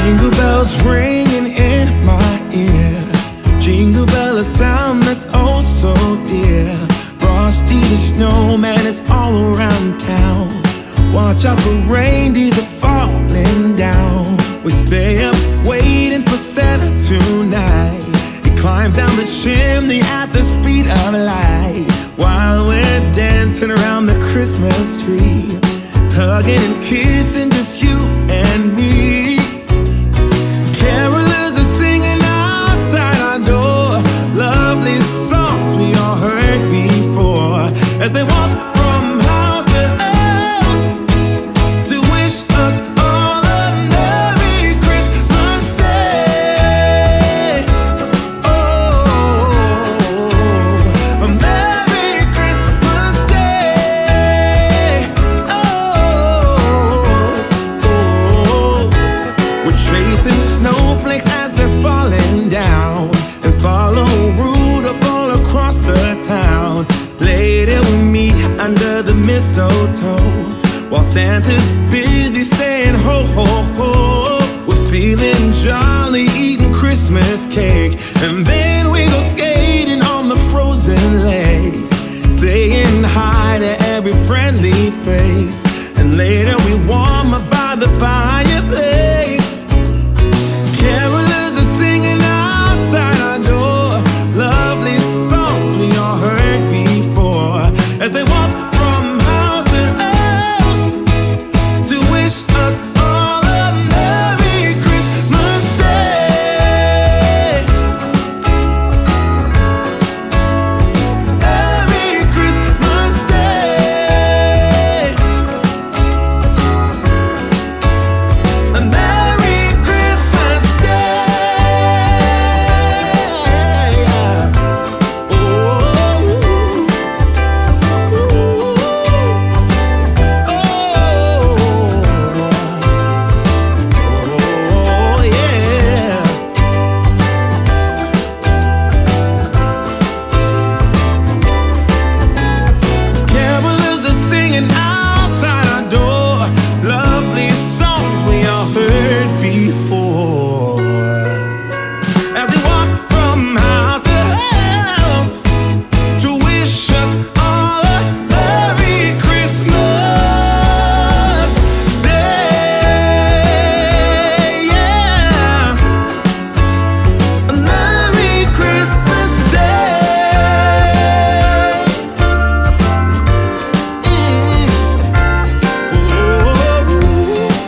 Jingle bells ringing in my ear. Jingle bell, a sound that's oh so dear. Frosty the snowman is all around town. Watch out for reindeers are falling down. We stay up waiting for Santa tonight. He climbs down the chimney at the speed of light, while we're dancing around the Christmas tree, hugging and kissing just you and me. Carolers are singing outside our door, lovely songs we all heard before, as they walk from house to house to wish us all a Merry Christmas Day. Oh, a Merry Christmas Day. Oh, we're chasing snowflakes as they're falling down, and follow Rudolph all across the town. Later we meet under the mistletoe, while Santa's busy saying ho ho ho. We're feeling jolly, eating Christmas cake, and then we go skating on the frozen lake, saying hi to every friendly face, and later we warm up by the fireplace. Carolers are singing outside our door, lovely songs we all heard before, as they walk from house to house to wish us all a Merry Christmas Day. Merry Christmas Day. A Merry Christmas Day. Oh, oh, yeah. Carolers are singing outside our door, lovely songs we all heard before, as we walk from house to house to wish us all a Merry Christmas Day. Yeah, a Merry Christmas Day.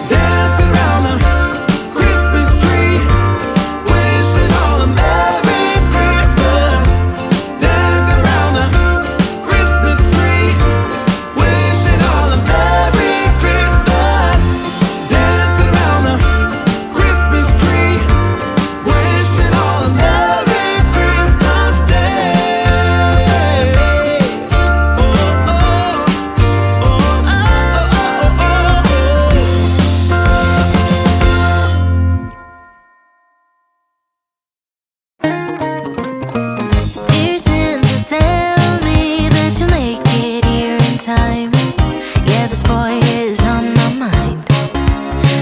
Dancing around the Christmas tree, wishing all a Merry Christmas. Dancing around the Christmas tree, wishing all a Merry Christmas. Dancing around the Christmas tree, wishing all a Merry Christmas Day. Oh, oh, oh, oh, Dear Santa, tell me that you'll make it here in time. Yeah, this boy is on my mind,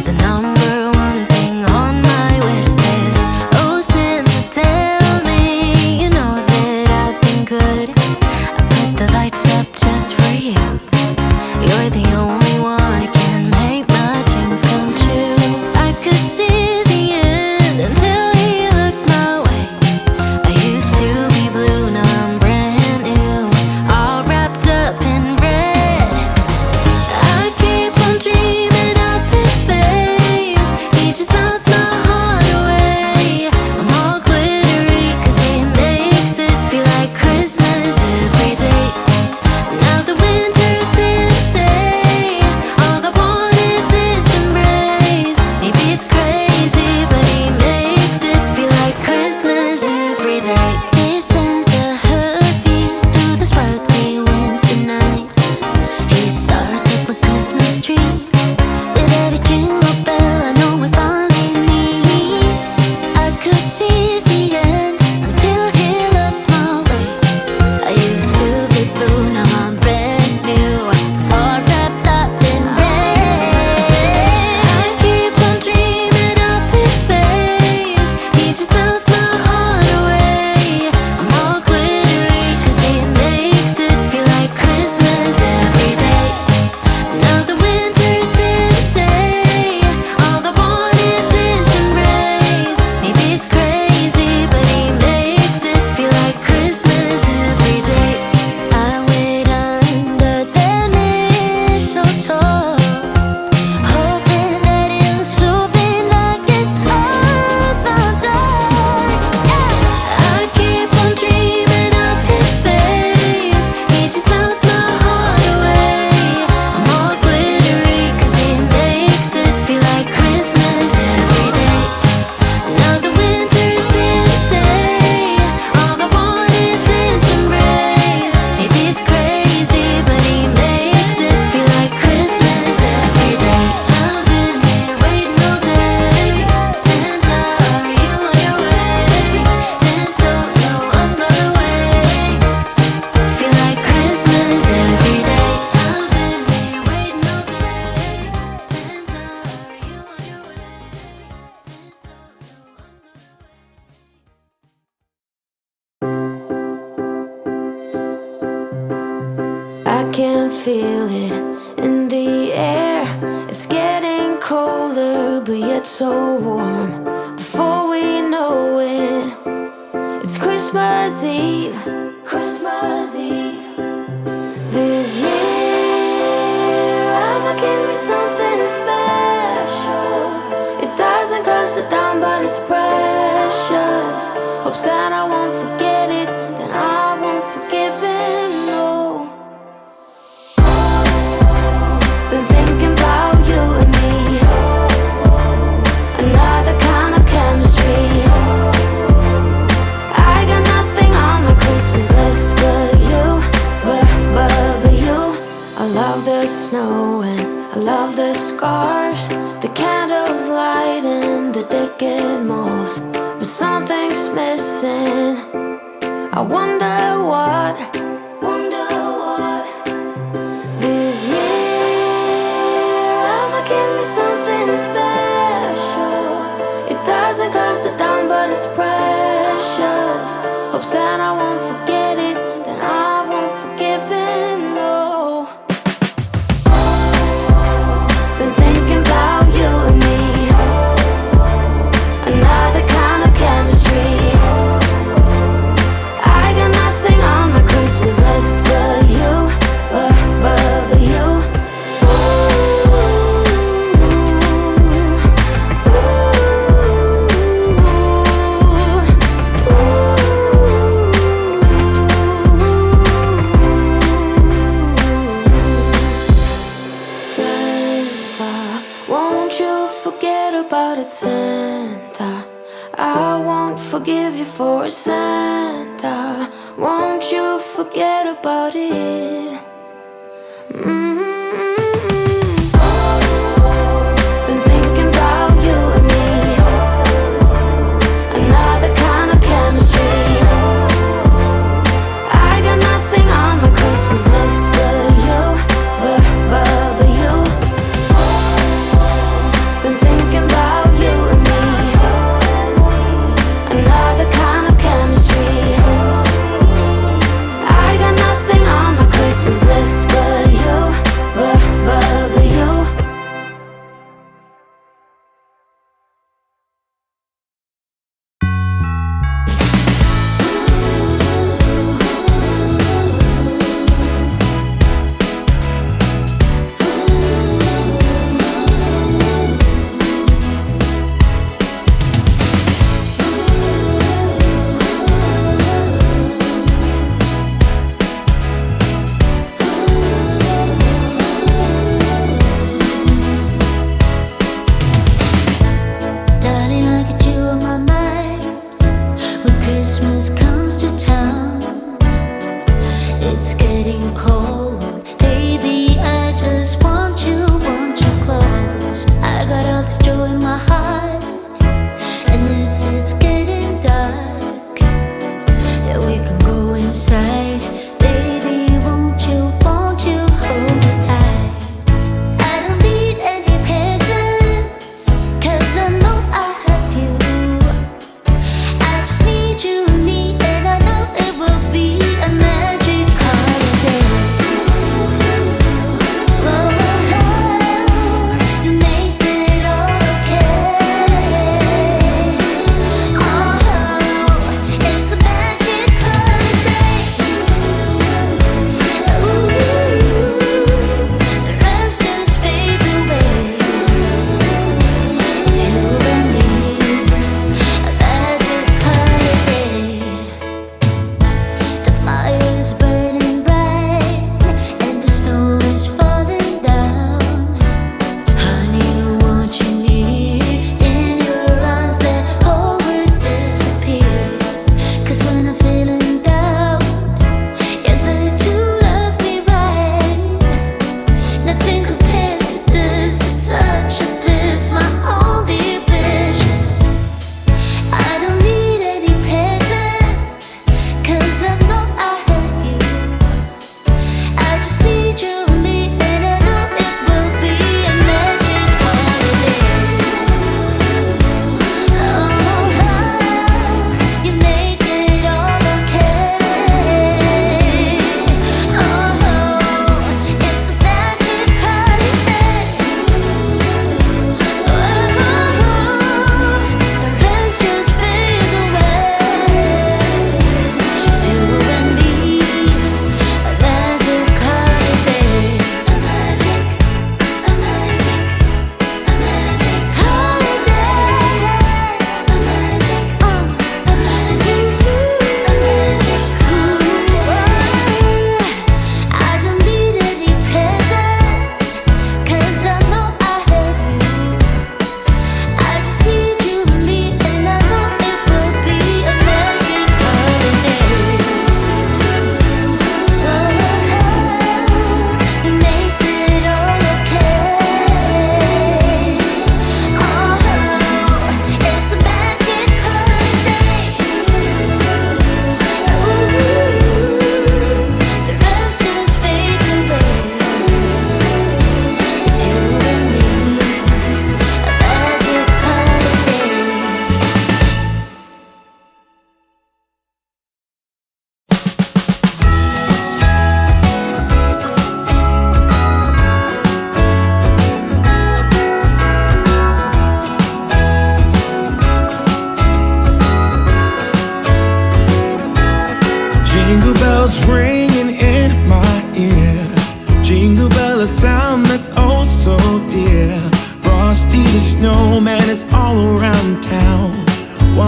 the number one thing on my wish list. Oh, Santa, tell me you know that I've been good. I put the lights up just for you. You're the only one who can make my dreams come true. I could see the end until he looked my way. I used to be blue, now I'm brand new, all wrapped up in red. I keep on dreaming of his face, he just melts my heart away. I'm all glittery 'cause he makes it feel like Christmas every day. Now the winter's here to stay, all I want is his embrace. Maybe it's crazy, but he makes it feel like Christmas every day. Dear Santa, hurry through the sparkly winter night. He starts up a Christmas tree, with every jingle bell I know we finally need. I could see the end until he looked my way. I used to be blue, now I'm brand new, all wrapped up in red. I keep on dreaming of his I can feel it in the air. It's getting colder, but yet so warm. Before we know it, it's Christmas Eve. Christmas Eve. This year, I'ma give me something special. It doesn't cost a dime, but it's precious. Hopes that I won't forget it, then I won't forgive him, no. Been thinking about you and me, another kind of chemistry. I got nothing on my Christmas list but you, but you. I love the snow and I love the scarves, the candles lighting the decade malls. But something's missing. I wonder what. This year, I'ma give me something special. It doesn't cost a dime, but it's precious. Hopes that I won't forget it, then I won't forgive him, no. Been thinking about you and me, another kind of chemistry. I got nothing on my Christmas list but you, but you. Santa, won't you forget about it, Santa? I won't forgive you for it, Santa. Won't you forget about it? Been thinking about you and me, another kind of chemistry. I got nothing on my Christmas list but you, but you. Been thinking about you and me, another kind of chemistry. I got nothing on my Christmas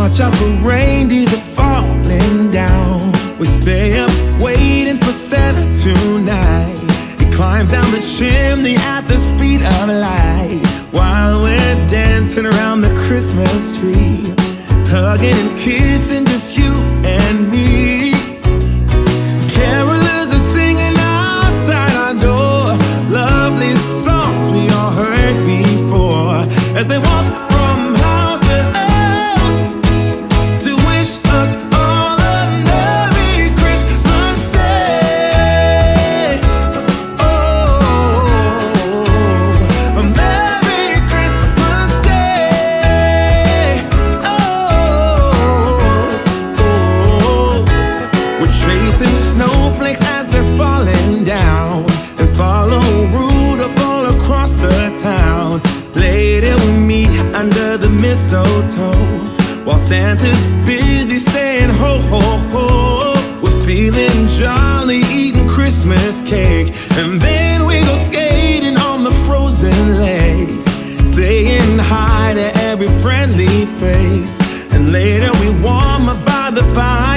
watch out for reindeers are falling down. We stay up waiting for Santa tonight. He climbs down the chimney at the speed of light, while we're dancing around the Christmas tree, hugging and kissing just you and me. Carolers are singing outside our door, lovely songs we all heard before, as they walk from house to house to wish us all a Merry Christmas Day. Oh, a Merry Christmas Day. Oh, we're chasing snowflakes as they're falling down, and follow Rudolph all across the town. Later we meet under the mistletoe, while Santa's busy saying ho ho ho. We're feeling jolly, eating Christmas cake, and then we go skating on the frozen lake, saying hi to every friendly face. And later we warm up by the fire,